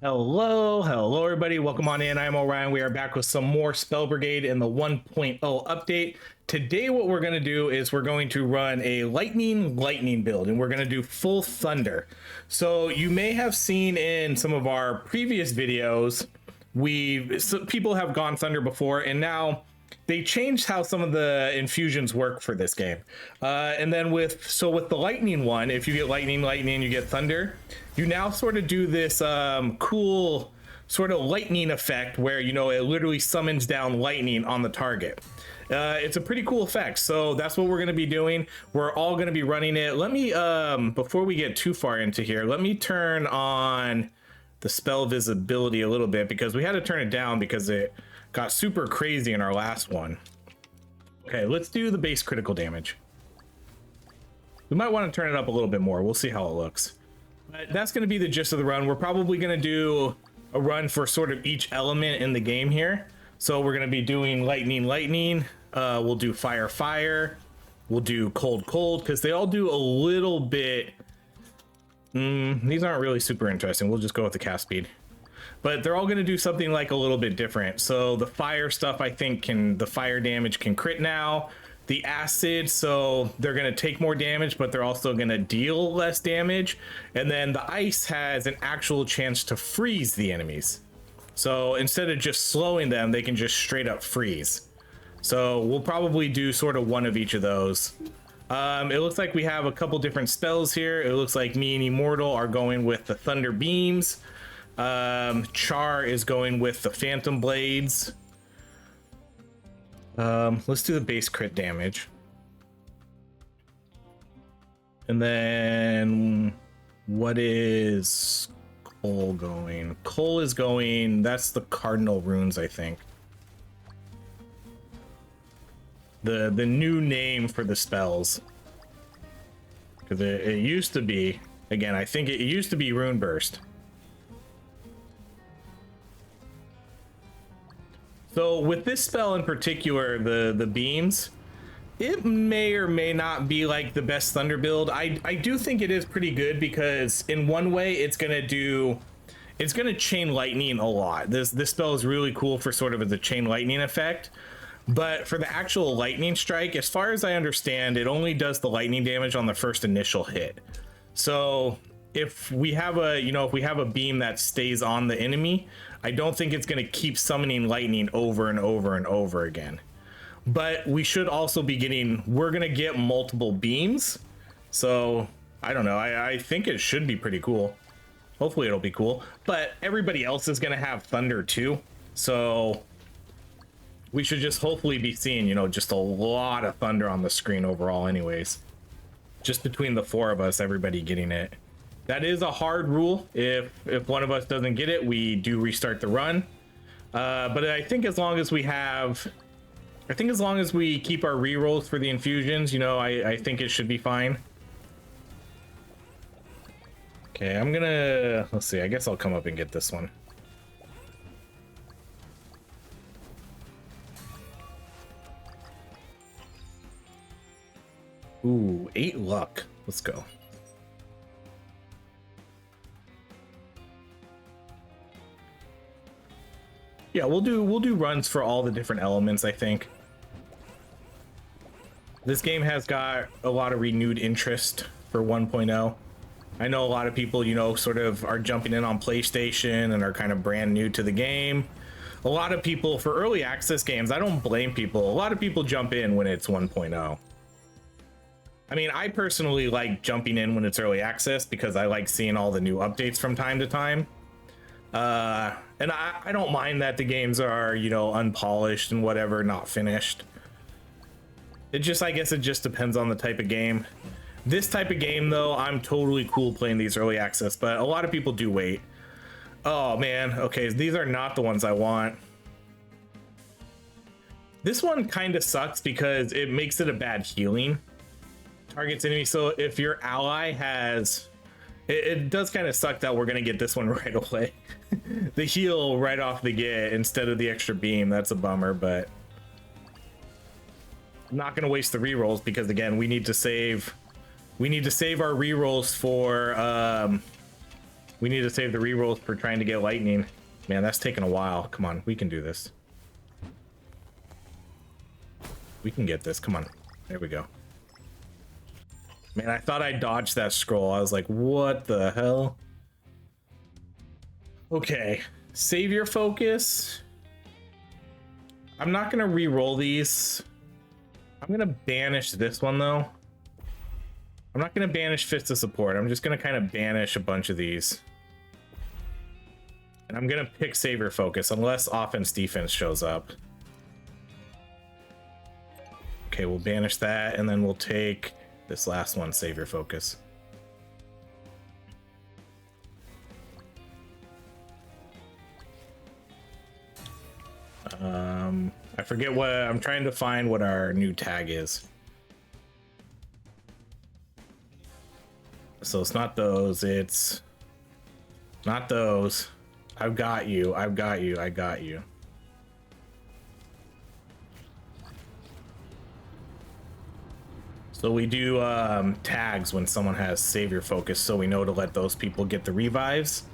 Hello everybody. Welcome on in. I'm Orion. We are back with some more Spell Brigade in the 1.0 update. Today, what we're going to do is we're going to run a lightning build, and we're going to do full thunder. So you may have seen in some of our previous videos, people have gone thunder before, and now they changed how some of the infusions work for this game. And then with the lightning one, if you get lightning, you get thunder. You now sort of do this cool sort of lightning effect where, you know, it literally summons down lightning on the target. It's a pretty cool effect. So that's what we're going to be doing. We're all going to be running it. Let me, before we get too far into here, let me turn on the spell visibility a little bit, because we had to turn it down because it got super crazy in our last one. Okay, let's do the base critical damage. We might want to turn it up a little bit more. We'll see how it looks. But that's going to be the gist of the run. We're probably going to do a run for sort of each element in the game here. So we're going to be doing lightning. We'll do fire. We'll do cold, because they all do a little bit. These aren't really super interesting. We'll just go with the cast speed. But they're all going to do something like a little bit different. So the fire stuff, I think, the fire damage can crit now. The acid, so they're going to take more damage, but they're also going to deal less damage. And then the ice has an actual chance to freeze the enemies. So instead of just slowing them, they can just straight up freeze. So we'll probably do sort of one of each of those. It looks like we have a couple different spells here. It looks like me and Immortal are going with the Thunder Beams. Char is going with the Phantom Blades. Let's do the base crit damage. And then what is Cole going? Cole is going, that's the Cardinal Runes, I think. The new name for the spells. Because it used to be, again, I think it used to be Rune Burst. So with this spell in particular, the beams, it may or may not be like the best thunder build. I do think it is pretty good, because in one way it's gonna chain lightning a lot. This spell is really cool for sort of as a chain lightning effect. But for the actual lightning strike, as far as I understand, it only does the lightning damage on the first initial hit. So if we have a beam that stays on the enemy, I don't think it's going to keep summoning lightning over and over again. But we should also be we're going to get multiple beams. So I don't know. I think it should be pretty cool. Hopefully it'll be cool. But everybody else is going to have thunder too. So we should just hopefully be seeing, just a lot of thunder on the screen overall anyways. Just between the four of us, everybody getting it. That is a hard rule. If one of us doesn't get it, we do restart the run. But I think as long as we keep our rerolls for the infusions, I think it should be fine. Okay, let's see, I guess I'll come up and get this one. Ooh, 8 luck. Let's go. Yeah, we'll do runs for all the different elements, I think. This game has got a lot of renewed interest for 1.0. I know a lot of people, sort of are jumping in on PlayStation and are kind of brand new to the game. A lot of people, for early access games, I don't blame people. A lot of people jump in when it's 1.0. I mean, I personally like jumping in when it's early access because I like seeing all the new updates from time to time. And I don't mind that the games are, unpolished and whatever, not finished. I guess it just depends on the type of game. This type of game, though, I'm totally cool playing these early access, but a lot of people do wait. Oh, man. Okay, these are not the ones I want. This one kind of sucks because it makes it a bad healing. Targets enemy, so if your ally has... It does kind of suck that we're going to get this one right away. The heal right off the get instead of the extra beam. That's a bummer, but I'm not going to waste the rerolls because, again, we need to save our rerolls We need to save the rerolls for trying to get lightning. Man, that's taking a while. Come on, we can do this. We can get this. Come on. There we go. Man, I thought I dodged that scroll. I was like, what the hell? Okay. Savior focus. I'm not going to re-roll these. I'm going to banish this one, though. I'm not going to banish Fist of Support. I'm just going to kind of banish a bunch of these. And I'm going to pick Savior focus unless offense defense shows up. Okay, we'll banish that, and then we'll take this last one, Savior focus. I forget what I'm trying to find what our new tag is. So it's not those, it's not those. I've got you, I've got you, I got you. So we do tags when someone has Savior focus, so we know to let those people get the revives.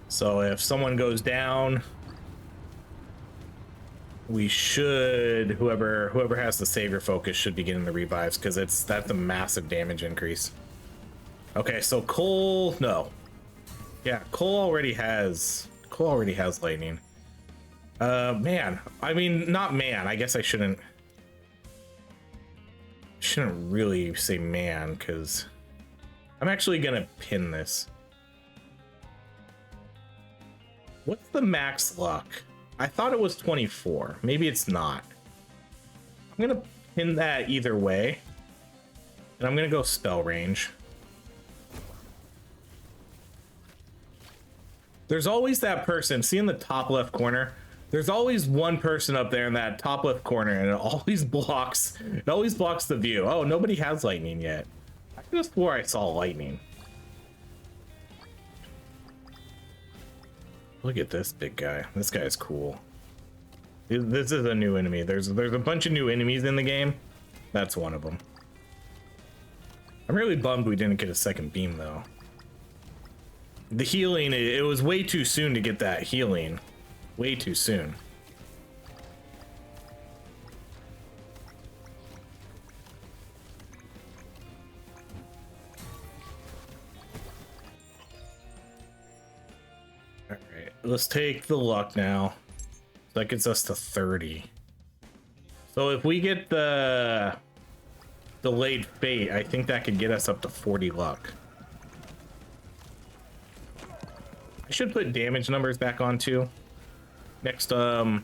So if someone goes down, we should, whoever has the Savior focus should be getting the revives, because that's a massive damage increase. Okay, so Cole, no. Yeah, Cole already has lightning. Man, I mean, not man. I guess I shouldn't really say man, because I'm actually gonna pin this. What's the max luck? I thought it was 24. Maybe it's not. I'm gonna pin that either way, and I'm gonna go spell range. There's always that person. See in the top left corner? There's always one person up there in that top left corner, and it always blocks the view. Oh, nobody has lightning yet. I could have swore I saw lightning. Look at this big guy. This guy is cool. This is a new enemy. There's a bunch of new enemies in the game. That's one of them. I'm really bummed we didn't get a second beam, though. The healing, it was way too soon to get that healing. Way too soon. All right, let's take the luck now. That gets us to 30. So if we get the delayed fate, I think that could get us up to 40 luck. I should put damage numbers back on too. Next level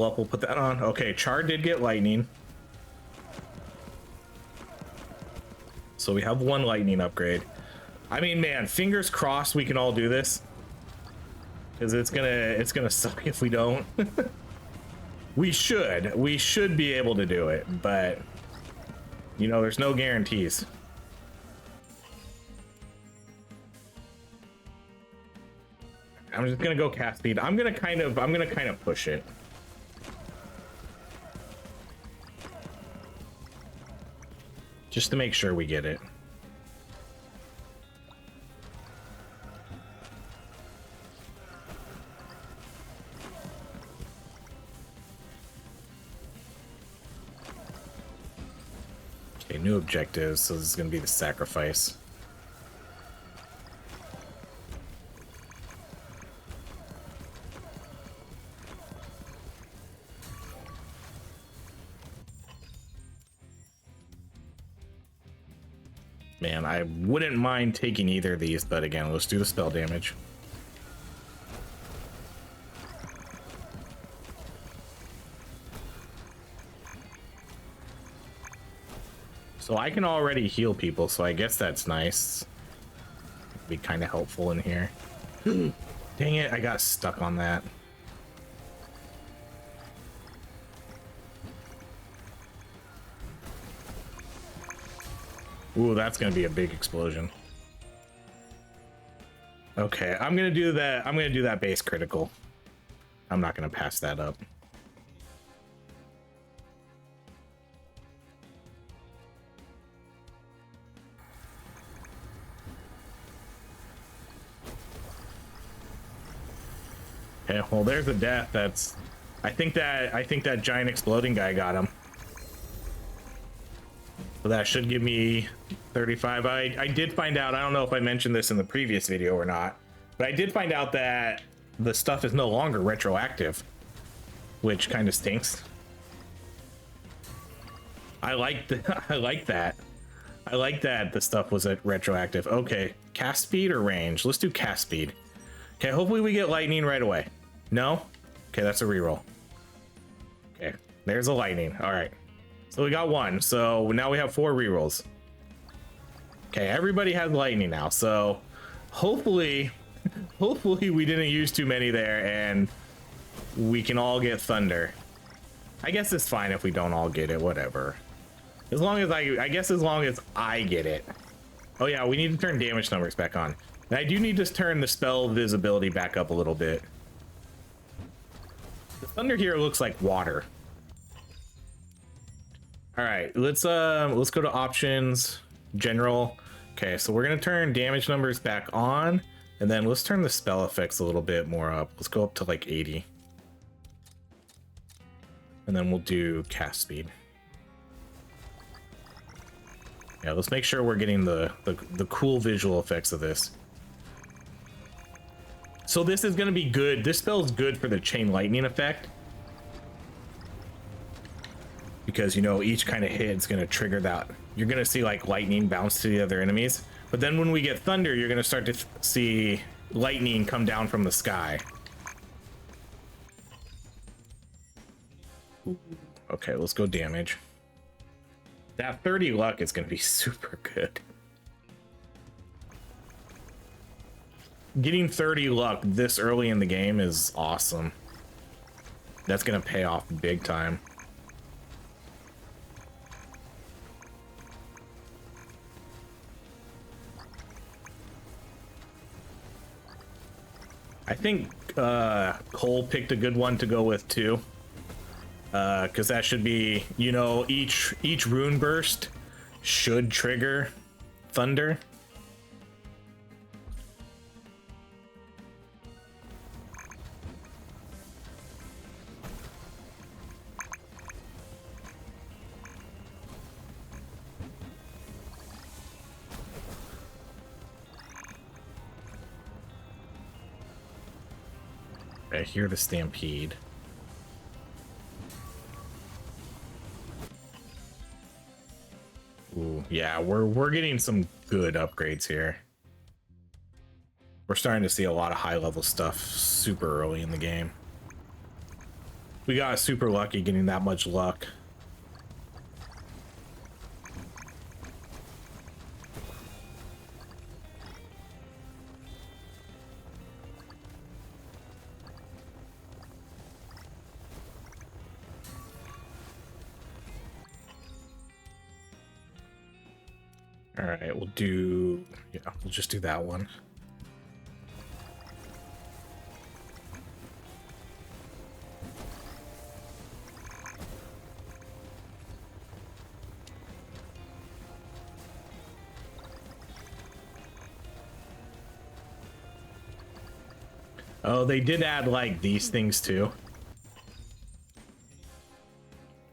up, we'll put that on. Okay, Char did get lightning. So we have one lightning upgrade. I mean, man, fingers crossed we can all do this. Because it's gonna suck if we don't. We should be able to do it, but you know, there's no guarantees. I'm just gonna go cast speed. I'm gonna kind of push it. Just to make sure we get it. Okay, new objectives, so this is gonna be the sacrifice. Man, I wouldn't mind taking either of these, but again, let's do the spell damage. So I can already heal people, so I guess that's nice. Be kind of helpful in here. Dang it, I got stuck on that. Ooh, that's gonna be a big explosion. Okay, I'm gonna do that base critical. I'm not gonna pass that up. Okay, well there's a death. That's I think that giant exploding guy got him. So that should give me 35. I did find out, I don't know if I mentioned this in the previous video or not, but I did find out that the stuff is no longer retroactive, which kind of stinks. I like that. I like that the stuff was retroactive. Okay, cast speed or range? Let's do cast speed. Okay, hopefully we get lightning right away. No? Okay, that's a reroll. Okay, there's a lightning. All right. So we got one. So now we have 4 rerolls. Okay, everybody has lightning now. So hopefully we didn't use too many there and we can all get thunder. I guess it's fine if we don't all get it, whatever. As long as I guess as long as I get it. Oh yeah, we need to turn damage numbers back on. And I do need to turn the spell visibility back up a little bit. The thunder here looks like water. All right, let's go to options, general. Okay, so we're gonna turn damage numbers back on, and then let's turn the spell effects a little bit more up. Let's go up to like 80. And then we'll do cast speed. Yeah, let's make sure we're getting the cool visual effects of this. So this is gonna be good. This spell is good for the chain lightning effect. Because, you know, each kind of hit is going to trigger that. You're going to see like lightning bounce to the other enemies. But then when we get thunder, you're going to start to see lightning come down from the sky. Okay, let's go damage. That 30 luck is going to be super good. Getting 30 luck this early in the game is awesome. That's going to pay off big time. I think Cole picked a good one to go with too, because that should be, you know, each rune burst should trigger thunder. I hear the stampede. Ooh, yeah, we're getting some good upgrades here. We're starting to see a lot of high level stuff super early in the game. We got super lucky getting that much luck. All right, we'll just do that one. Oh, they did add like these things too.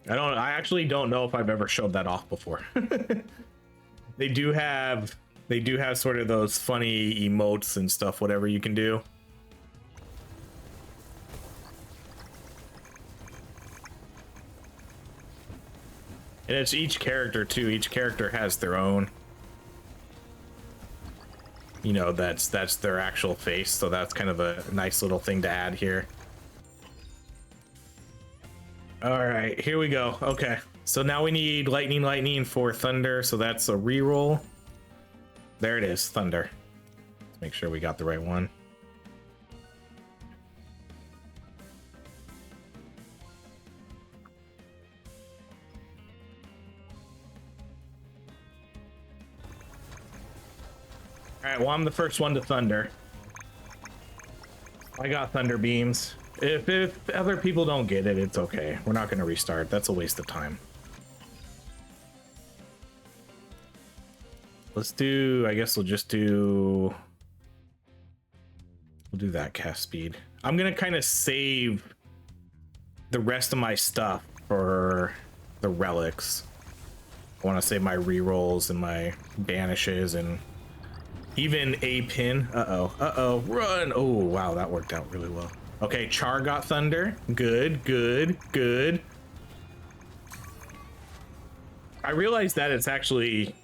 I actually don't know if I've ever showed that off before. They do have sort of those funny emotes and stuff, whatever you can do. And it's each character too. Each character has their own. You know, that's their actual face, so that's kind of a nice little thing to add here. All right, here we go. Okay, so now we need lightning for thunder, so that's a reroll. There it is, thunder. Let's make sure we got the right one. All right, well, I'm the first one to thunder. I got thunder beams. If other people don't get it, it's okay. We're not going to restart. That's a waste of time. Let's do, I guess we'll We'll do that cast speed. I'm gonna kind of save the rest of my stuff for the relics. I want to save my rerolls and my banishes and even a pin. Uh-oh, run. Oh, wow, that worked out really well. Okay, Char got thunder. Good, good, good. I realized that it's actually,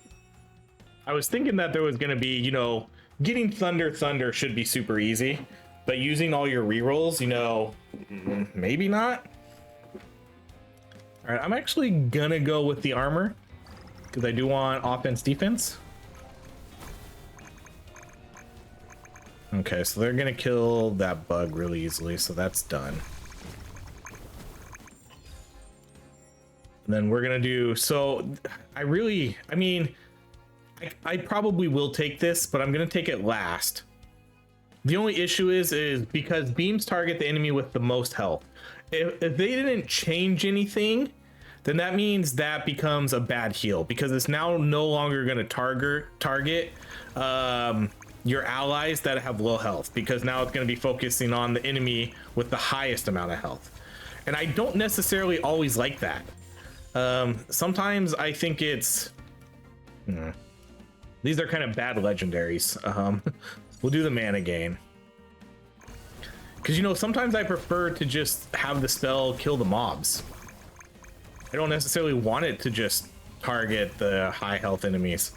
I was thinking that there was going to be, you know, getting thunder should be super easy, but using all your rerolls, you know, maybe not. All right, I'm actually gonna go with the armor because I do want offense defense. Okay, so they're gonna kill that bug really easily, so that's done. And then we're gonna do, so I mean, I probably will take this, but I'm gonna take it last. The only issue is because beams target the enemy with the most health. If they didn't change anything, then that means that becomes a bad heal because it's now no longer going to target your allies that have low health, because now it's going to be focusing on the enemy with the highest amount of health. And I don't necessarily always like that. Sometimes I think it's these are kind of bad legendaries. We'll do the mana gain. Because, you know, sometimes I prefer to just have the spell kill the mobs. I don't necessarily want it to just target the high health enemies.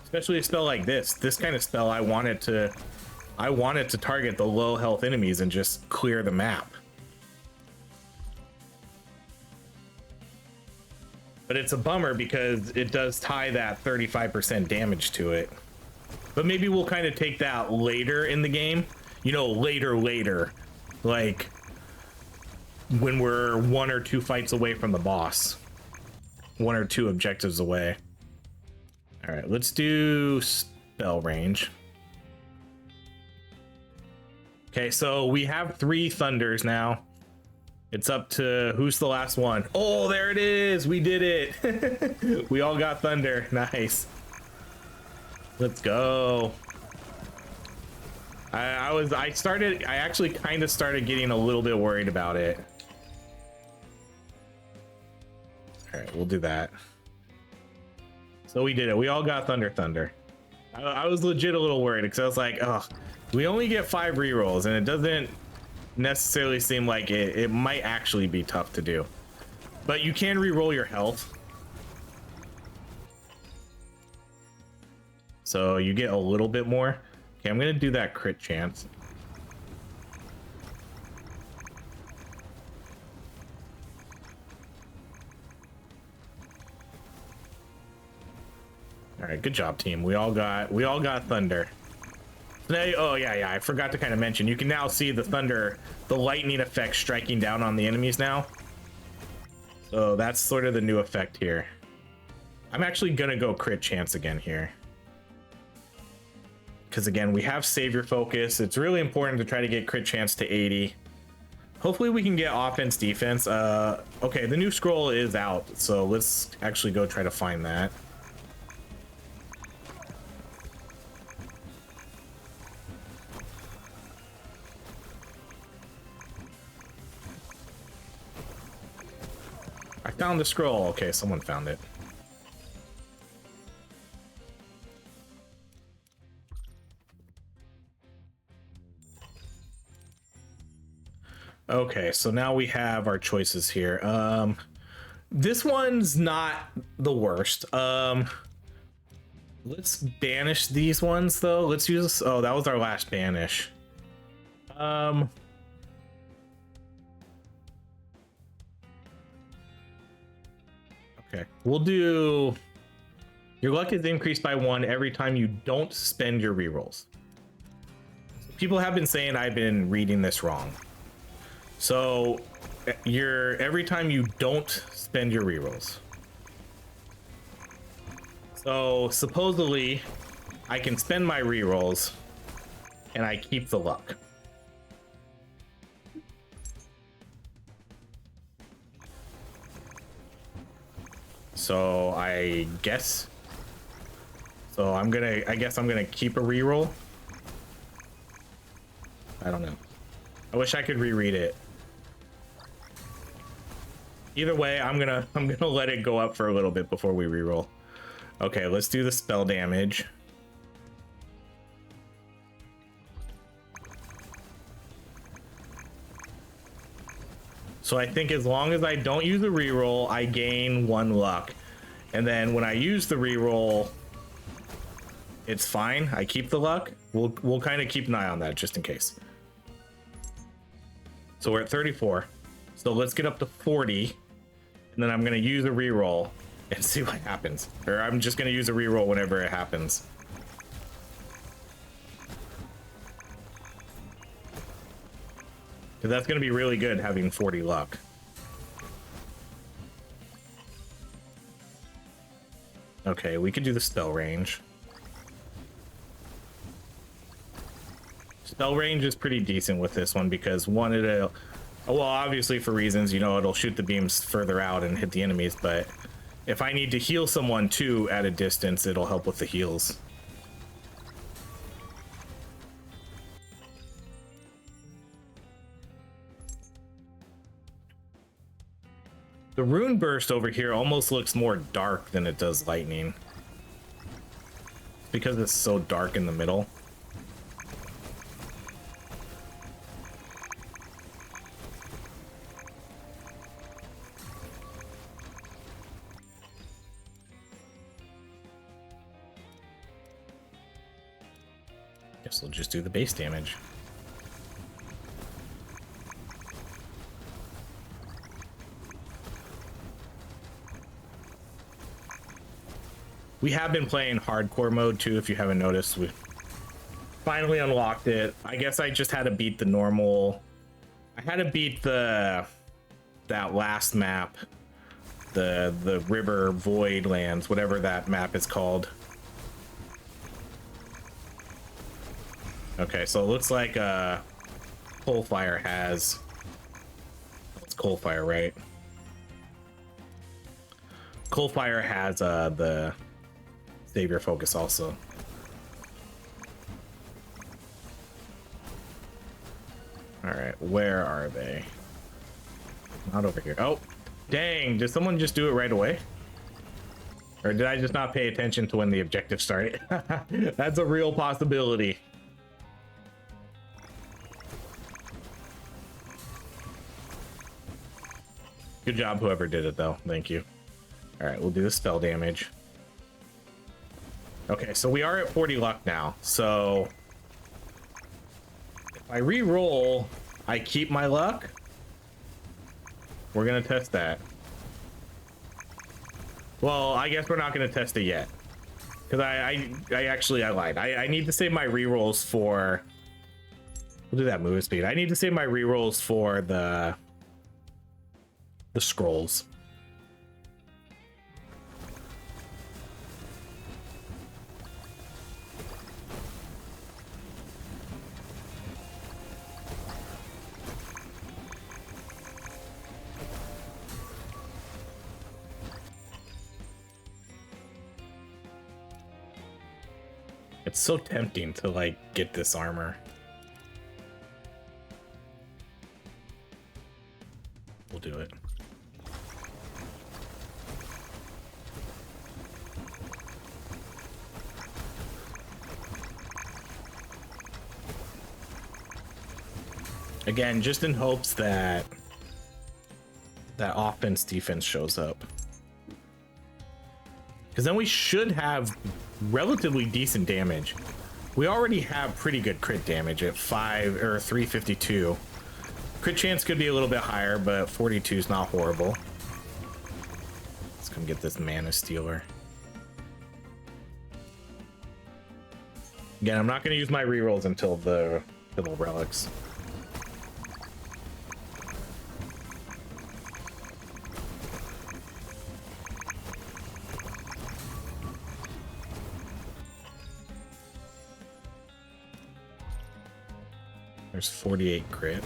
Especially a spell like this. This kind of spell, I want it to target the low health enemies and just clear the map. But it's a bummer because it does tie that 35% damage to it. But maybe we'll kind of take that later in the game. You know, later, like when we're 1 or 2 fights away from the boss, 1 or 2 objectives away. All right, let's do spell range. Okay, so we have 3 thunders now. It's up to who's the last one. Oh, there it is. We did it. We all got thunder. Nice. Let's go. I actually kind of started getting a little bit worried about it. All right, we'll do that. So we did it. We all got thunder. I was legit a little worried because I was like, oh, we only get 5 rerolls and it doesn't necessarily seem like it might actually be tough to do. But you can reroll your health. So you get a little bit more. Okay, I'm gonna do that crit chance. All right, good job, team. We all got thunder. Now, oh yeah, I forgot to kind of mention, you can now see the thunder, the lightning effect striking down on the enemies now. So that's sort of the new effect here. I'm actually gonna go crit chance again here. Because again, we have savior focus. It's really important to try to get crit chance to 80. Hopefully we can get offense defense. Okay, the new scroll is out, so let's actually go try to find that. I found the scroll. Okay, someone found it. Okay, so now we have our choices here. This one's not the worst. Let's banish these ones though. Let's use, oh, that was our last banish. Okay, we'll do, your luck is increased by 1 every time you don't spend your rerolls. People have been saying I've been reading this wrong. So every time you don't spend your rerolls. So supposedly I can spend my rerolls and I keep the luck. So I guess I'm gonna keep a reroll. I don't know. I wish I could reread it. Either way, I'm gonna let it go up for a little bit before we reroll. Okay, let's do the spell damage. So I think as long as I don't use a reroll, I gain 1 luck. And then when I use the reroll, it's fine. I keep the luck. We'll kind of keep an eye on that just in case. So we're at 34. So let's get up to 40. And then I'm going to use a reroll and see what happens. Or I'm just going to use a reroll whenever it happens. Because that's going to be really good having 40 luck. Okay, we could do the spell range. Spell range is pretty decent with this one because one, it'll, well, obviously for reasons, you know, it'll shoot the beams further out and hit the enemies, but if I need to heal someone too at a distance, it'll help with the heals. The rune burst over here almost looks more dark than it does lightning. Because it's so dark in the middle. Guess we'll just do the base damage. We have been playing hardcore mode too, if you haven't noticed. We finally unlocked it. I guess I just had to beat the normal. I had to beat that last map, the river void lands, whatever that map is called. Okay, so it looks like Coalfire has. It's Coalfire, right? Coalfire has the Savior focus also. All right, where are they? Not over here. Oh, dang! Did someone just do it right away? Or did I just not pay attention to when the objective started? That's a real possibility. Good job, whoever did it, though. Thank you. All right, we'll do the spell damage. Okay, so we are at 40 luck now. So if I re-roll, I keep my luck. We're gonna test that. Well, I guess we're not gonna test it yet. Because I lied. I need to save my re-rolls for... We'll do that move speed. I need to save my re-rolls for the scrolls. It's so tempting to like get this armor. We'll do it. Again, just in hopes that offense defense shows up. Because then we should have relatively decent damage. We already have pretty good crit damage at 352. Crit chance could be a little bit higher, but 42 is not horrible. Let's come get this mana stealer. Again, I'm not going to use my rerolls until the relics. There's 48 crit.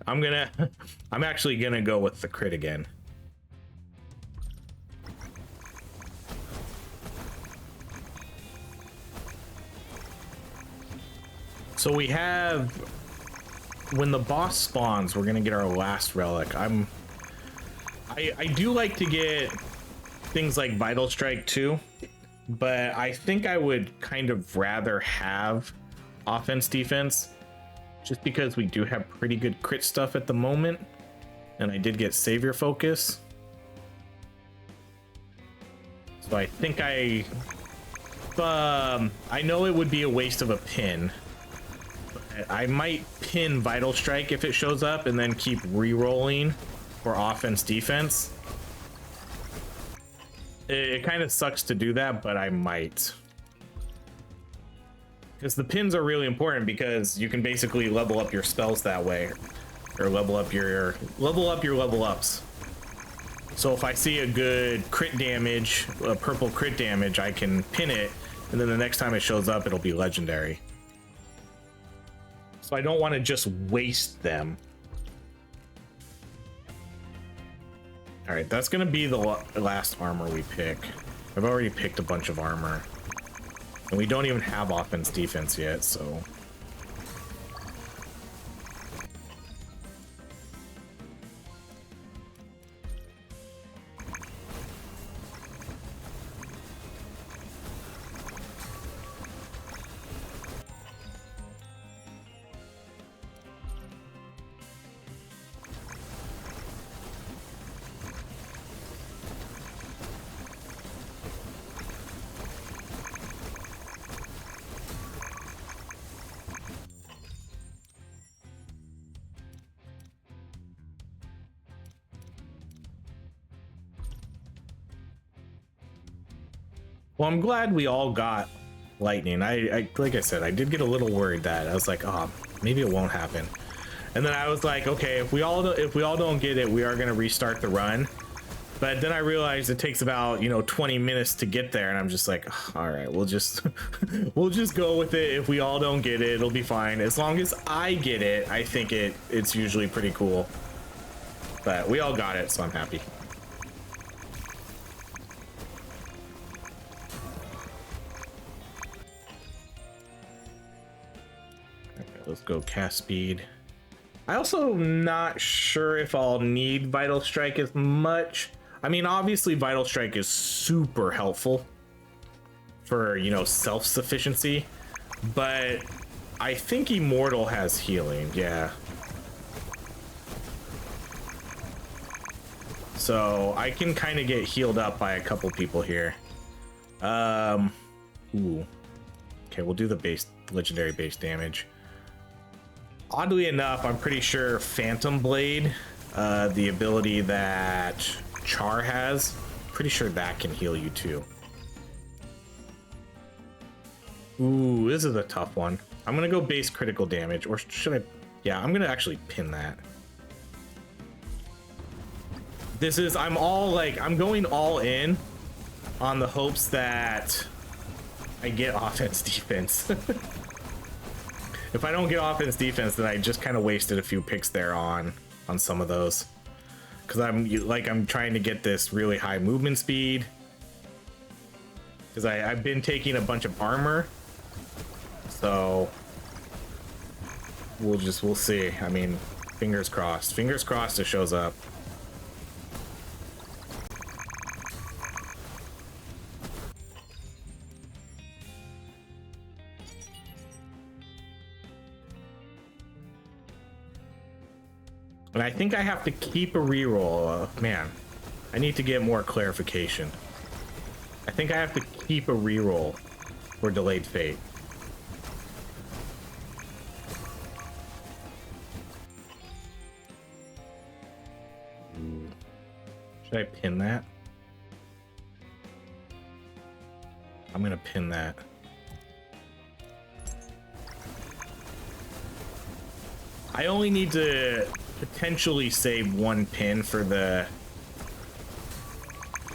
I'm actually gonna go with the crit again. So we have, when the boss spawns, we're gonna get our last relic. I do like to get things like Vital Strike too, but I think I would kind of rather have offense defense, just because we do have pretty good crit stuff at the moment, and I did get Savior Focus. So I think I know it would be a waste of a pin. I might pin Vital Strike if it shows up and then keep re-rolling for offense defense. It kind of sucks to do that, but I might. Because the pins are really important, because you can basically level up your spells that way, or level up your level ups. So if I see a good crit damage, a purple crit damage, I can pin it, and then the next time it shows up, it'll be legendary. So I don't want to just waste them. All right, that's gonna be the last armor we pick. I've already picked a bunch of armor, and we don't even have offense defense yet, so. Well, I'm glad we all got lightning. I like I said, I did get a little worried that I was like, oh, maybe it won't happen. And then I was like, okay, if we all don't get it, we are gonna restart the run. But then I realized it takes about 20 minutes to get there, and I'm just like, oh, all right, we'll just we'll just go with it. If we all don't get it, it'll be fine. As long as I get it, I think it's usually pretty cool. But we all got it, so I'm happy. Let's go cast speed. I also not sure if I'll need Vital Strike as much. I mean, obviously Vital Strike is super helpful for, self-sufficiency, but I think Immortal has healing, yeah. So I can kind of get healed up by a couple people here. Ooh. Okay, we'll do the legendary base damage. Oddly enough, I'm pretty sure Phantom Blade, the ability that Char has, pretty sure that can heal you too. Ooh, this is a tough one. I'm gonna go base critical damage, or should I? Yeah, I'm gonna actually pin that. I'm going all in on the hopes that I get offense defense. If I don't get offense defense, then I just kind of wasted a few picks there on some of those. Because I'm trying to get this really high movement speed. Because I've been taking a bunch of armor. So we'll see. I mean, fingers crossed. Fingers crossed it shows up. And I think I have to keep a reroll. Man, I need to get more clarification. I think I have to keep a reroll for Delayed Fate. Should I pin that? I'm gonna pin that. I only need to potentially save one pin for the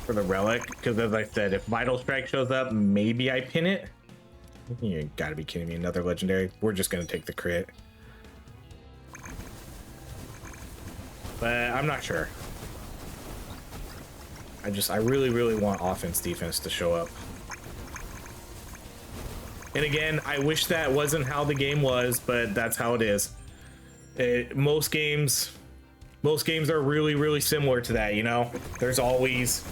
relic, because as I said, if Vital Strike shows up, maybe I pin it. You gotta be kidding me, another legendary. We're just gonna take the crit. but I'm not sure. I really, really want offense defense to show up. And again, I wish that wasn't how the game was, but that's how it is. Most games are really, really similar to that, you know? There's always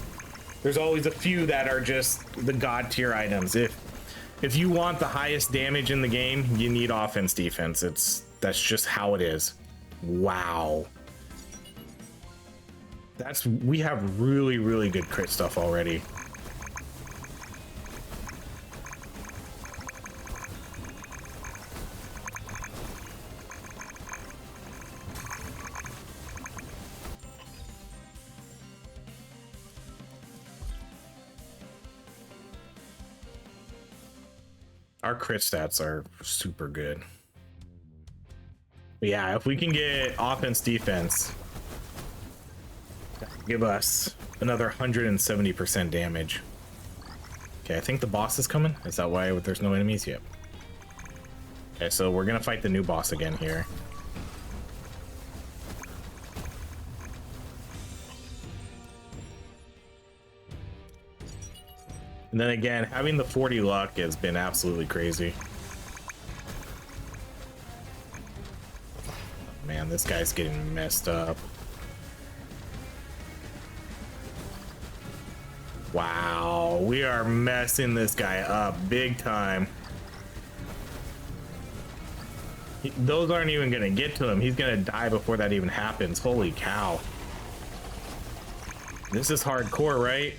a few that are just the god tier items. If you want the highest damage in the game, you need offense defense. That's just how it is. Wow. We have really, really good crit stuff already. Our crit stats are super good. But yeah, if we can get offense defense, give us another 170% damage. Okay, I think the boss is coming. Is that why there's no enemies yet? Okay, so we're gonna fight the new boss again here. And then again, having the 40 luck has been absolutely crazy. Man, this guy's getting messed up. Wow, we are messing this guy up big time. Those aren't even gonna get to him. He's gonna die before that even happens. Holy cow. This is hardcore, right?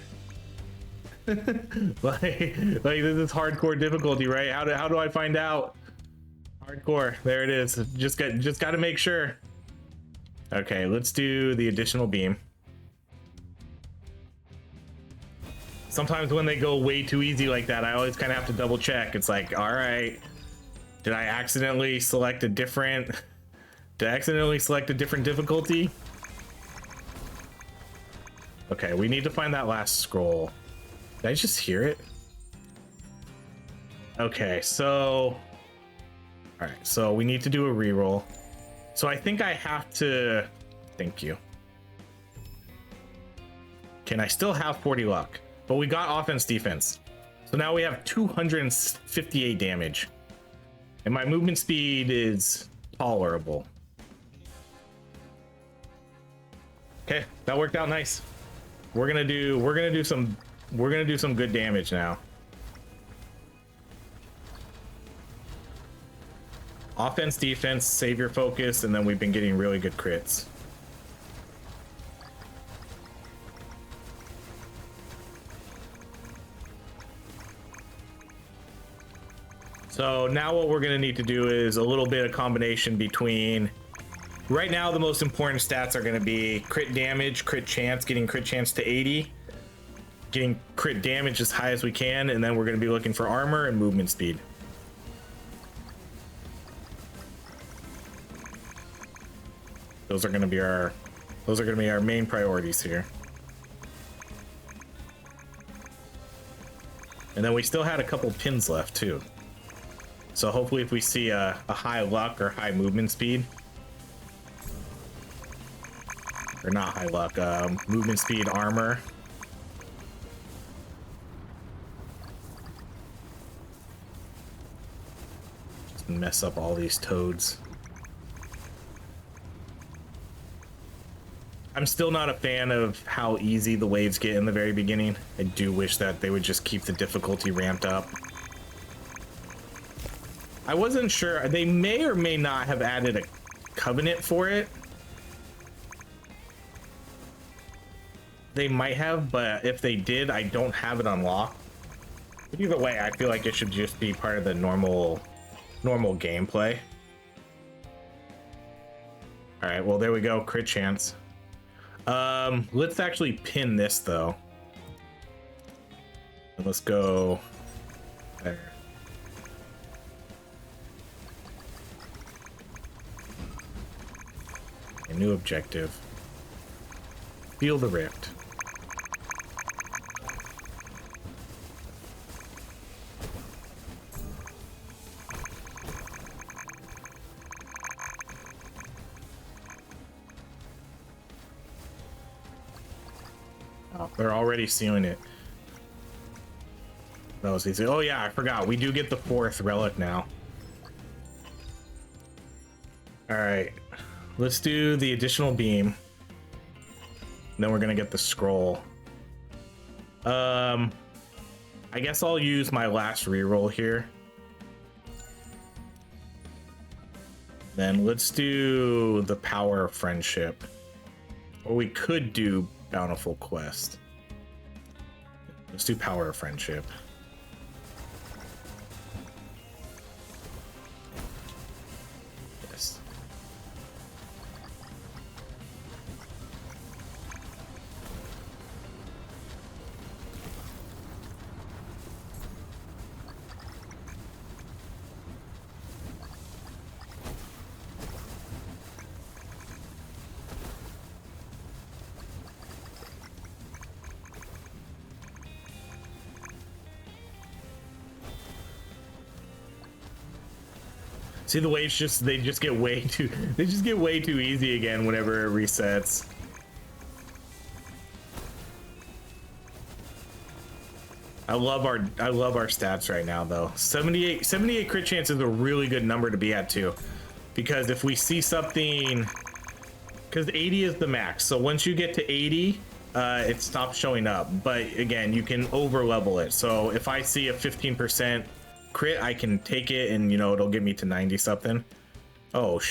like this is hardcore difficulty, right? How do I find out? Hardcore. There it is. Just got to make sure. Okay, let's do the additional beam. Sometimes when they go way too easy like that, I always kind of have to double check. It's like, all right, did I accidentally select a different difficulty? Okay, we need to find that last scroll. Did I just hear it? Okay, so all right, so we need to do a reroll. So I think I have to, thank you. Can I still have 40 luck? But we got offense defense. So now we have 258 damage. And my movement speed is tolerable. Okay, that worked out nice. We're gonna do some good damage now. Offense, defense, save your focus, and then we've been getting really good crits. So now what we're gonna need to do is a little bit of combination between, right now the most important stats are gonna be crit damage, crit chance, getting crit chance to 80, getting crit damage as high as we can, and then we're gonna be looking for armor and movement speed. Those are gonna be our main priorities here. And then we still had a couple pins left too. So hopefully if we see a high luck or high movement speed, or not high luck, movement speed, armor. Just mess up all these toads. I'm still not a fan of how easy the waves get in the very beginning. I do wish that they would just keep the difficulty ramped up. I wasn't sure. They may or may not have added a covenant for it. They might have, but if they did, I don't have it unlocked. But either way, I feel like it should just be part of the normal gameplay. All right, well, there we go. Crit chance. Let's actually pin this though. And let's go there. A new objective. Feel the rift. They're already sealing it. That was easy. Oh yeah, I forgot. We do get the 4th relic now. All right, let's do the additional beam. Then we're gonna get the scroll. I guess I'll use my last reroll here. Then let's do the power of friendship. Or we could do bountiful quest. Let's do power of friendship. Yes. See, the waves they just get way too easy again whenever it resets. I love our stats right now though. 78 crit chance is a really good number to be at too. Because if we see something, because 80 is the max. So once you get to 80, it stops showing up. But again, you can over level it. So if I see a 15% crit, I can take it and, you know, it'll get me to 90 something. Oh,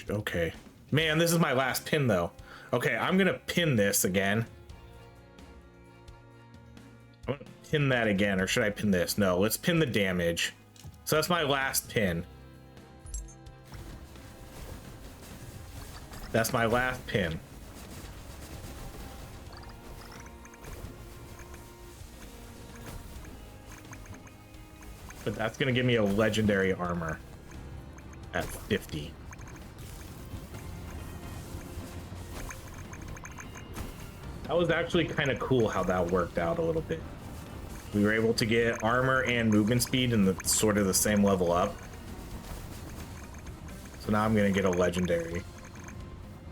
okay. Man, this is my last pin though. Okay, I'm gonna pin this again. I'm gonna pin that again, or should I pin this? No, let's pin the damage. So that's my last pin. That's my last pin. But that's gonna give me a legendary armor at 50. That was actually kind of cool how that worked out a little bit. We were able to get armor and movement speed in the sort of the same level up. So now I'm gonna get a legendary.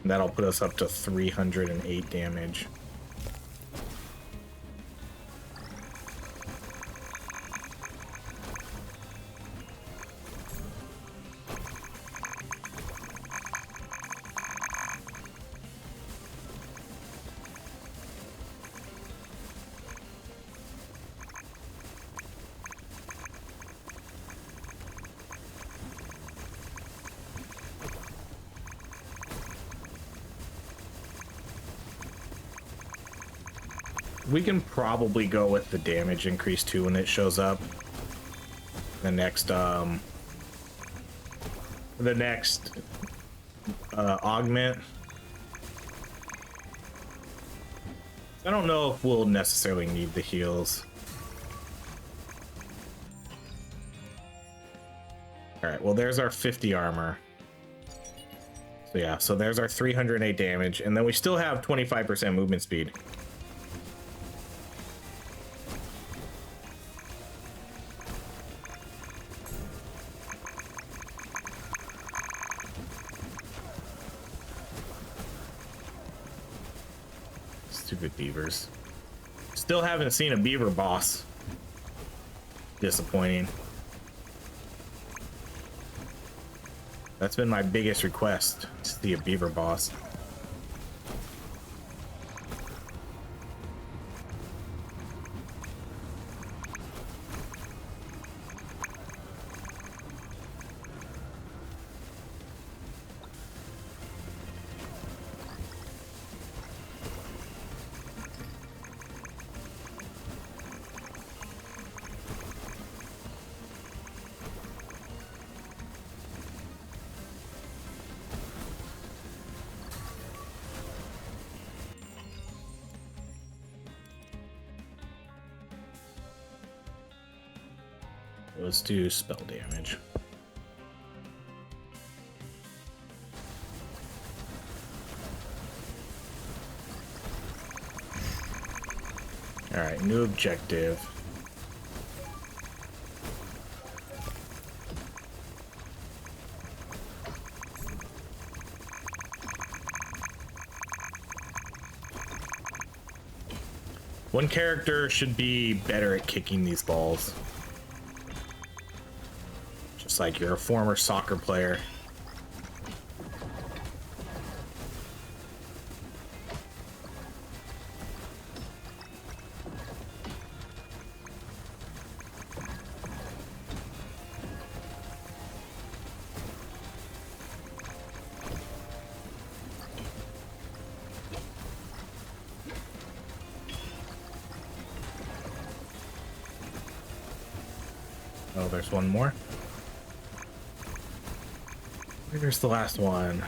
And that'll put us up to 308 damage. We can probably go with the damage increase too when it shows up. The next augment. I don't know if we'll necessarily need the heals. All right, well, there's our 50 armor. So yeah, so there's our 308 damage, and then we still have 25% movement speed. Stupid beavers. Still haven't seen a beaver boss. Disappointing. That's been my biggest request, to see a beaver boss. Let's do spell damage. All right, new objective. One character should be better at kicking these balls. Just like you're a former soccer player. Oh, there's one more. Where's the last one?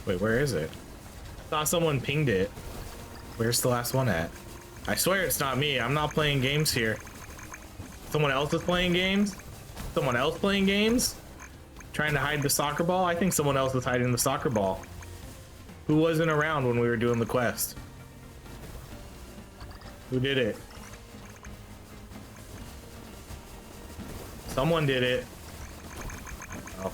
Wait, where is it? I thought someone pinged it. Where's the last one at? I swear it's not me. I'm not playing games here. Someone else is playing games? Someone else playing games? Trying to hide the soccer ball? I think someone else was hiding the soccer ball. Who wasn't around when we were doing the quest? Who did it? Someone did it. Oh.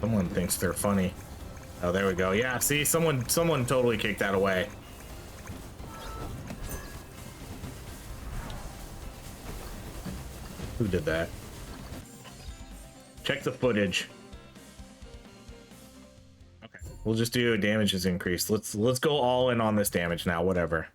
Someone thinks they're funny. Oh, there we go. Yeah, see, someone totally kicked that away. Who did that? Check the footage. Okay, we'll just do damage is increased. Let's go all in on this damage now, whatever.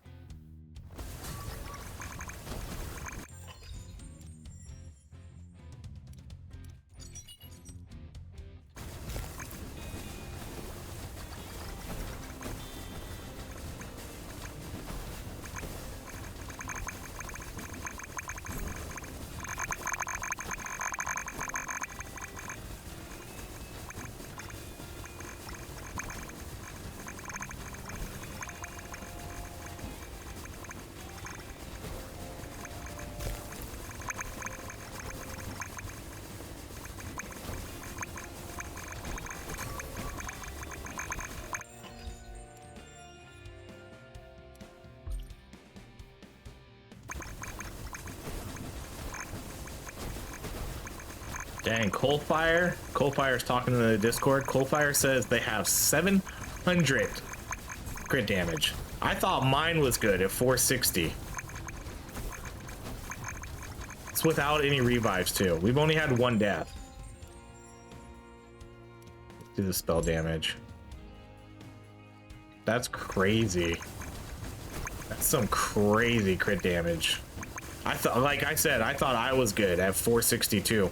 Dang, Coalfire's talking to the Discord. Coalfire says they have 700 crit damage. I thought mine was good at 460. It's without any revives too. We've only had one death. Let's do the spell damage. That's crazy. That's some crazy crit damage. I thought, like I said, I thought I was good at 462.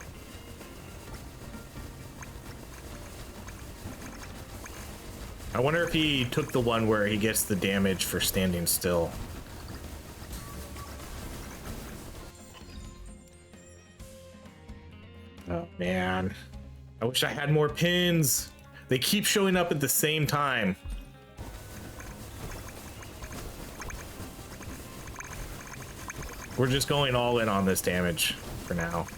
I wonder if he took the one where he gets the damage for standing still. Oh man, I wish I had more pins. They keep showing up at the same time. We're just going all in on this damage for now.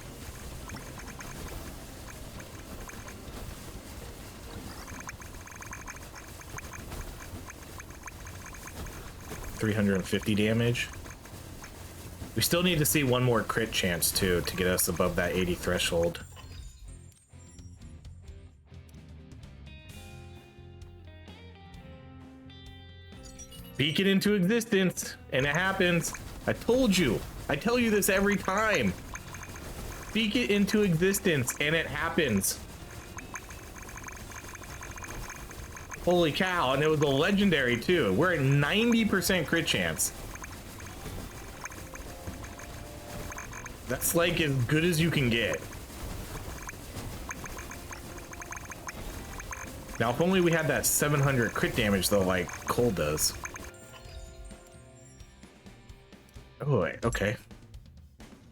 $350 damage. We still need to see one more crit chance too to get us above that 80 threshold. Speak it into existence and it happens. I told you. I tell you this every time. Speak it into existence and it happens. Holy cow, and it was a legendary too. We're at 90% crit chance. That's like as good as you can get. Now, if only we had that 700 crit damage though, like Cole does. Oh, okay.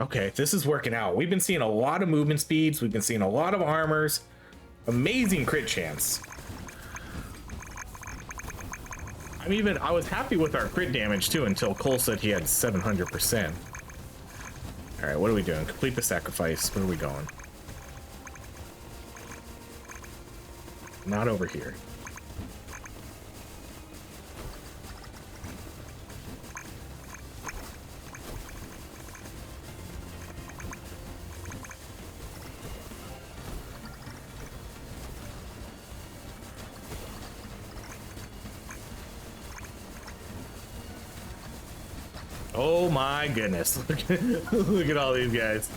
Okay, this is working out. We've been seeing a lot of movement speeds. We've been seeing a lot of armors. Amazing crit chance. I was happy with our crit damage too until Cole said he had 700%. All right, what are we doing? Complete the sacrifice. Where are we going? not over here. Oh my goodness. Look at all these guys.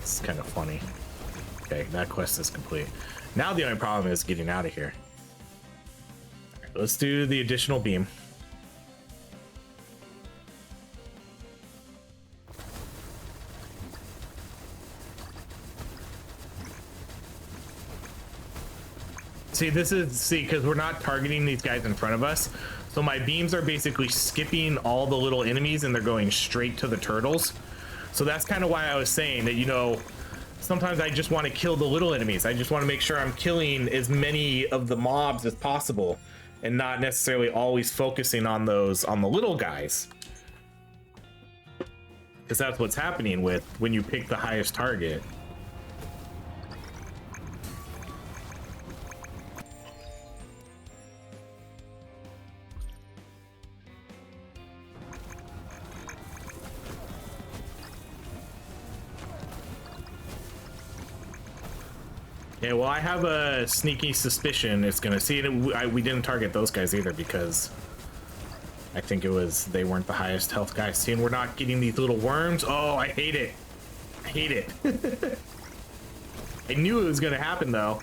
It's kind of funny. Okay, that quest is complete. Now the only problem is getting out of here. All right, let's do the additional beam. See, because we're not targeting these guys in front of us. So my beams are basically skipping all the little enemies and they're going straight to the turtles. So that's kind of why I was saying that, you know, sometimes I just want to kill the little enemies. I just want to make sure I'm killing as many of the mobs as possible and not necessarily always focusing on those, on the little guys. Because that's what's happening with when you pick the highest target. Yeah, well, I have a sneaky suspicion it's gonna see it. We didn't target those guys either because I think it was they weren't the highest health guys. See, and we're not getting these little worms. Oh, I hate it. I hate it. I knew it was gonna happen though,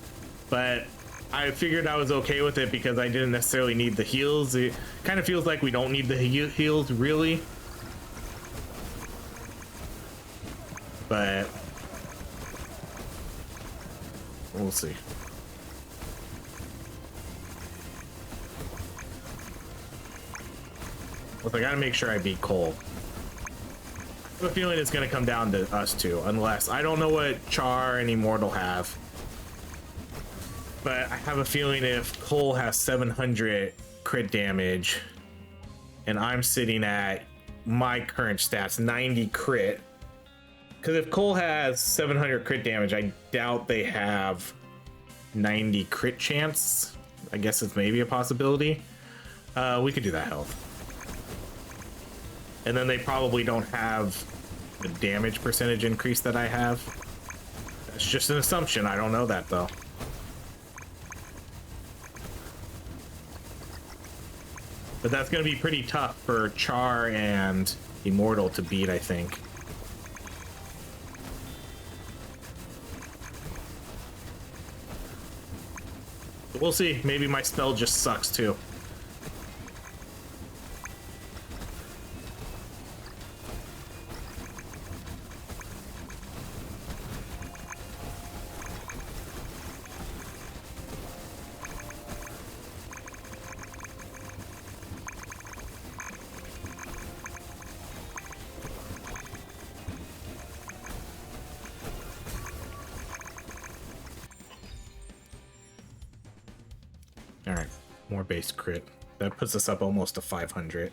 but I figured I was okay with it because I didn't necessarily need the heals. It kind of feels like we don't need the heals really, but we'll see. Well, I gotta make sure I beat Cole. I have a feeling it's gonna come down to us two, unless I don't know what Char and Immortal have. But I have a feeling if Cole has 700 crit damage and I'm sitting at my current stats, 90 crit. Because if Cole has 700 crit damage, I doubt they have 90 crit chance. I guess it's maybe a possibility. We could do that health. And then they probably don't have the damage percentage increase that I have. That's just an assumption. I don't know that though. But that's going to be pretty tough for Char and Immortal to beat, I think. We'll see. Maybe my spell just sucks too. All right, more base crit. That puts us up almost to 500.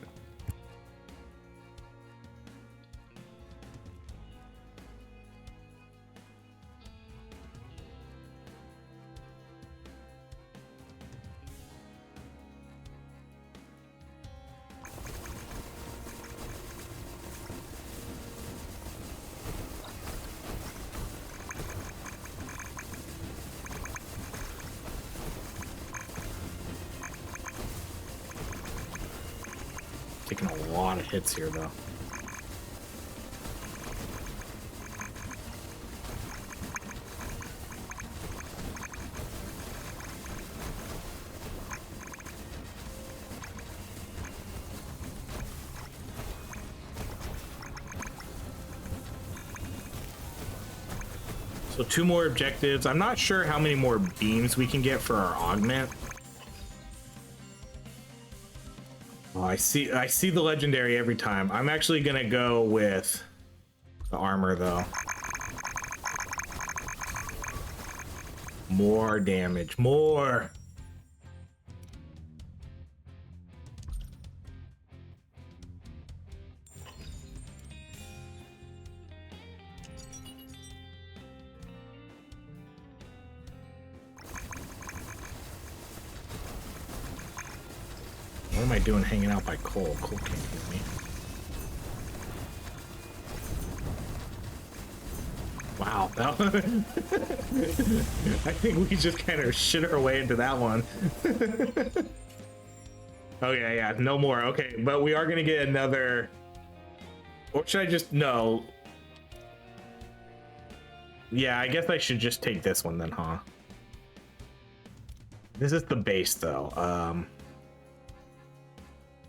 Taking a lot of hits here, though. So 2 more objectives. I'm not sure how many more beams we can get for our augment. Oh, I see the legendary every time. I'm actually gonna go with the armor though. More damage, more. am I doing hanging out by Cole? Cole can't hear me. Wow, that one. I think we just kind of shit our way into that one. Okay, yeah, no more. Okay, but we are gonna get another. Or should I just no? Yeah, I guess I should just take this one then, huh? This is the base though.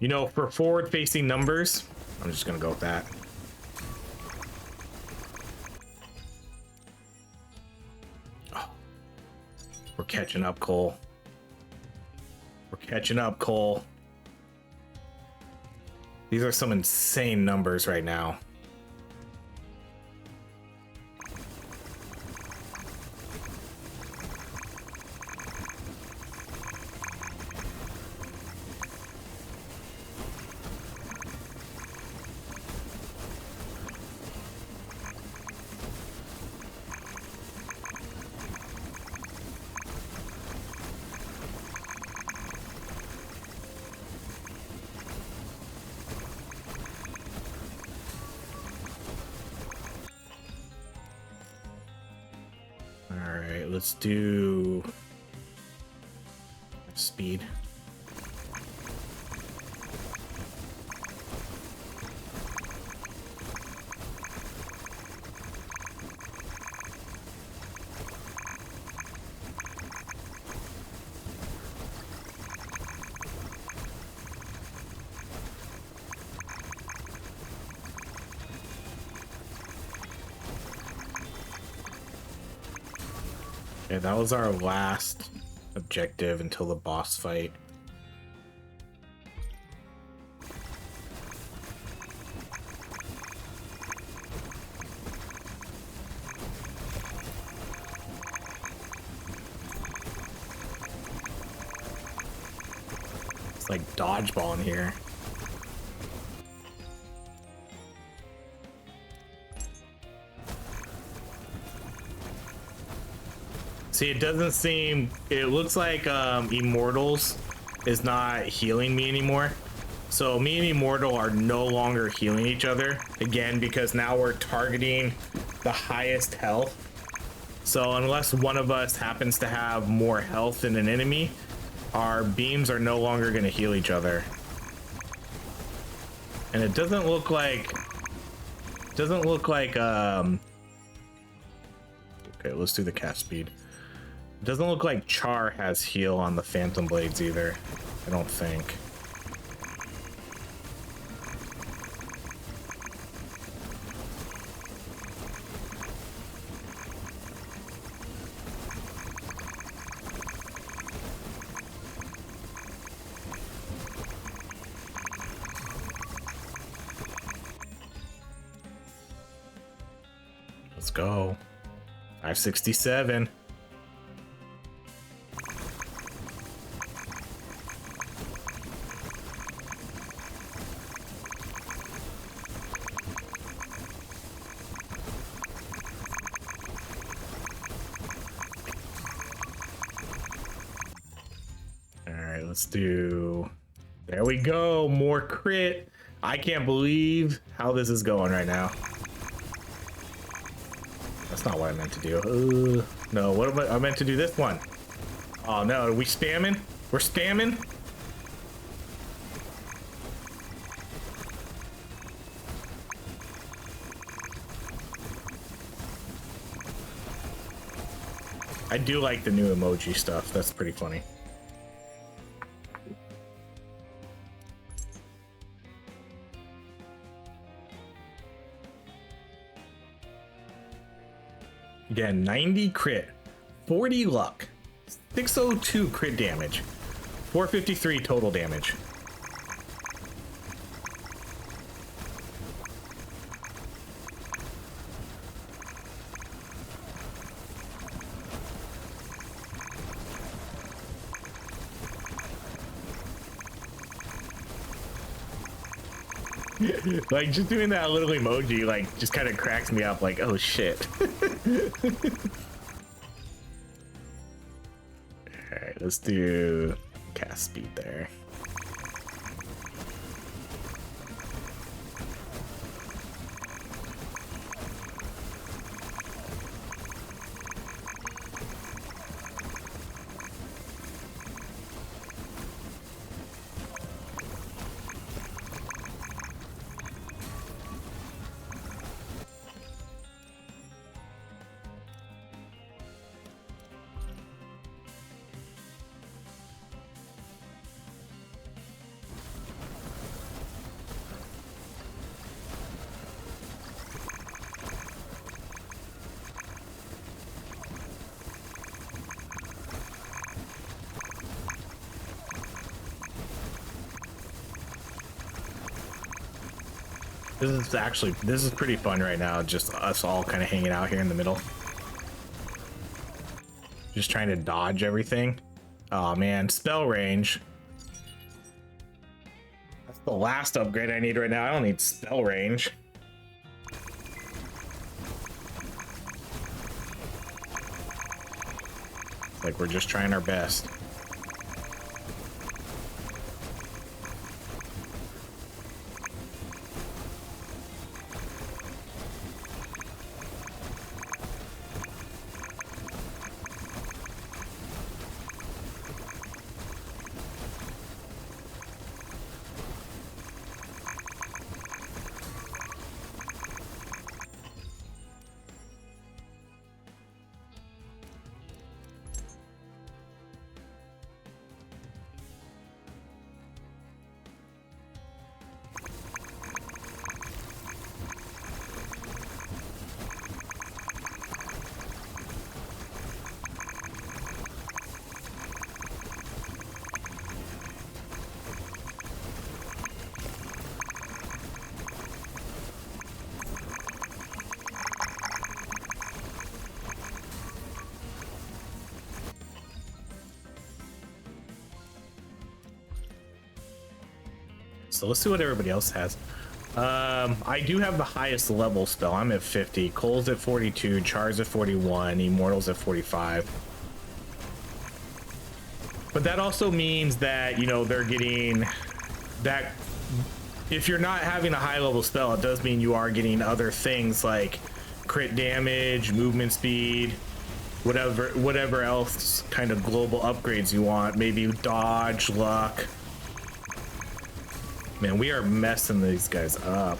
You know, for forward-facing numbers, I'm just gonna go with that. Oh, we're catching up, Cole. We're catching up, Cole. These are some insane numbers right now. Let's do speed. Okay, that was our last objective until the boss fight. It's like dodgeball in here. See, it doesn't seem, it looks like Immortals is not healing me anymore. So me and Immortal are no longer healing each other again, because now we're targeting the highest health. So unless one of us happens to have more health than an enemy, our beams are no longer going to heal each other. And it doesn't look like, okay, let's do the cast speed. It doesn't look like Char has heal on the Phantom Blades either. I don't think. Let's go. 567. Let's do, there we go, more crit. I can't believe how this is going right now. That's not what I meant to do. No, what am I meant to do this one? Oh no, are we spamming? We're spamming? I do like the new emoji stuff. That's pretty funny. Again, 90 crit, 40 luck, 602 crit damage, 453 total damage. Like, just doing that little emoji, like, just kind of cracks me up, like, oh shit. Alright, let's do cast speed there. This is pretty fun right now, just us all kind of hanging out here in the middle. Just trying to dodge everything. Oh man, spell range. That's the last upgrade I need right now. I don't need spell range. Like we're just trying our best. So let's see what everybody else has. I do have the highest level spell. I'm at 50. Cole's at 42. Char's at 41. Immortal's at 45. But that also means that, you know, they're getting that. If you're not having a high level spell, it does mean you are getting other things like crit damage, movement speed, whatever else kind of global upgrades you want. Maybe dodge, luck. Man, we are messing these guys up.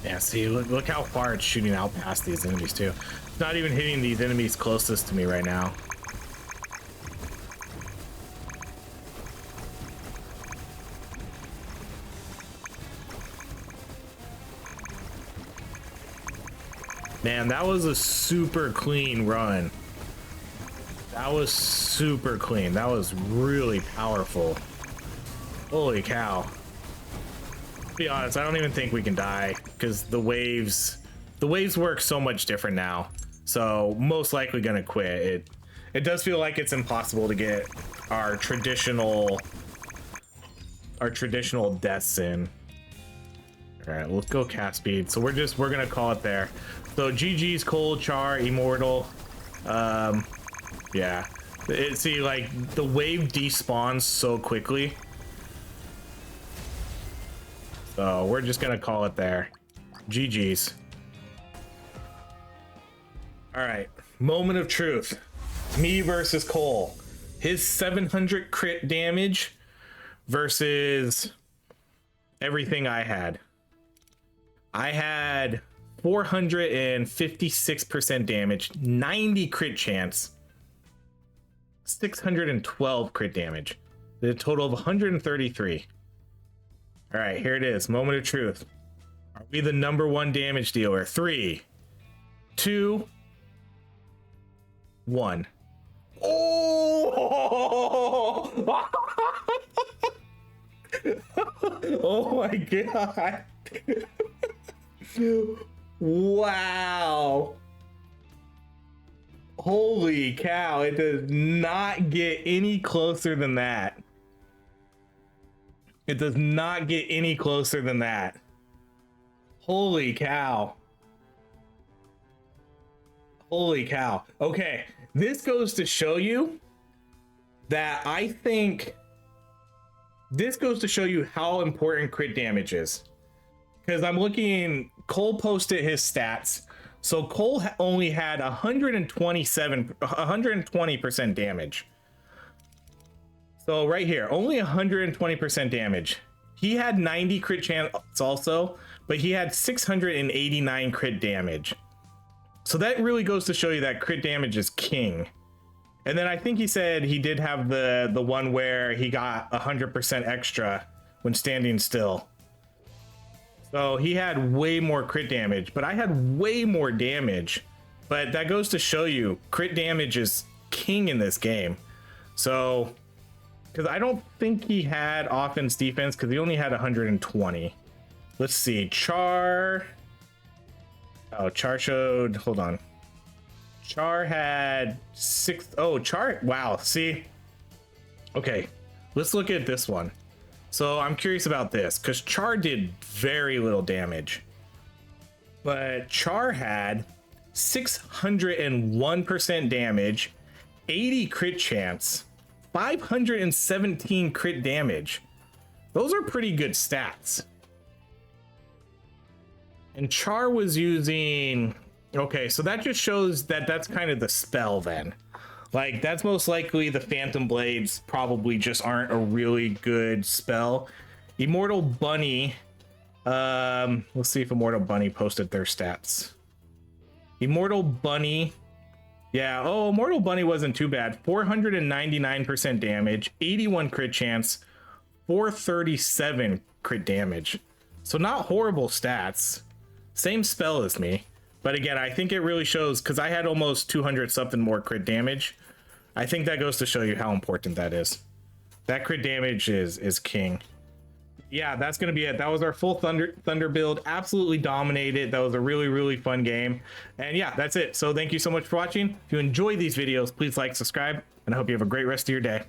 Yeah, see, look how far it's shooting out past these enemies, too. It's not even hitting these enemies closest to me right now. Man, that was a super clean run. That was super clean. That was really powerful. Holy cow. To be honest, I don't even think we can die because the waves work so much different now. So most likely gonna quit. It does feel like it's impossible to get our traditional deaths in. All right, let's go cast speed. So we're gonna call it there. So GG's Cole, Char, Immortal. Yeah. See, like the wave despawns so quickly. So we're just gonna call it there. GG's. All right, moment of truth. Me versus Cole. His 700 crit damage versus everything I had. I had 456% damage, 90 crit chance, 612 crit damage. The total of 133. All right, here it is. Moment of truth. Are we the #1 damage dealer? 3, 2, 1. Oh! Oh my god. Wow. Holy cow. It does not get any closer than that. It does not get any closer than that. Holy cow. Holy cow. Okay, this goes to show you that I think this goes to show you how important crit damage is. Because I'm looking, Cole posted his stats. So Cole only had 120% damage. So right here, only 120% damage. He had 90 crit chance also, but he had 689 crit damage. So that really goes to show you that crit damage is king. And then I think he said he did have the one where he got 100% extra when standing still. So he had way more crit damage, but I had way more damage. But that goes to show you crit damage is king in this game. So, because I don't think he had offense defense because he only had 120. Let's see, Char. Oh, Char showed, hold on. Char had 6. Oh, Char, wow, see? Okay, let's look at this one. So I'm curious about this because Char did very little damage. But Char had 601% damage, 80 crit chance, 517 crit damage. Those are pretty good stats. And Char was using, okay, so that just shows that that's kind of the spell then. Like, that's most likely the Phantom Blades probably just aren't a really good spell. Immortal Bunny, let's see if Immortal Bunny posted their stats. Immortal Bunny, yeah, oh, Immortal Bunny wasn't too bad. 499% damage, 81 crit chance, 437 crit damage. So not horrible stats. Same spell as me. But again, I think it really shows, because I had almost 200 something more crit damage. I think that goes to show you how important that is. That crit damage is king. Yeah, that's going to be it. That was our full Thunder build. Absolutely dominated. That was a really, really fun game. And yeah, that's it. So thank you so much for watching. If you enjoy these videos, please like, subscribe, and I hope you have a great rest of your day.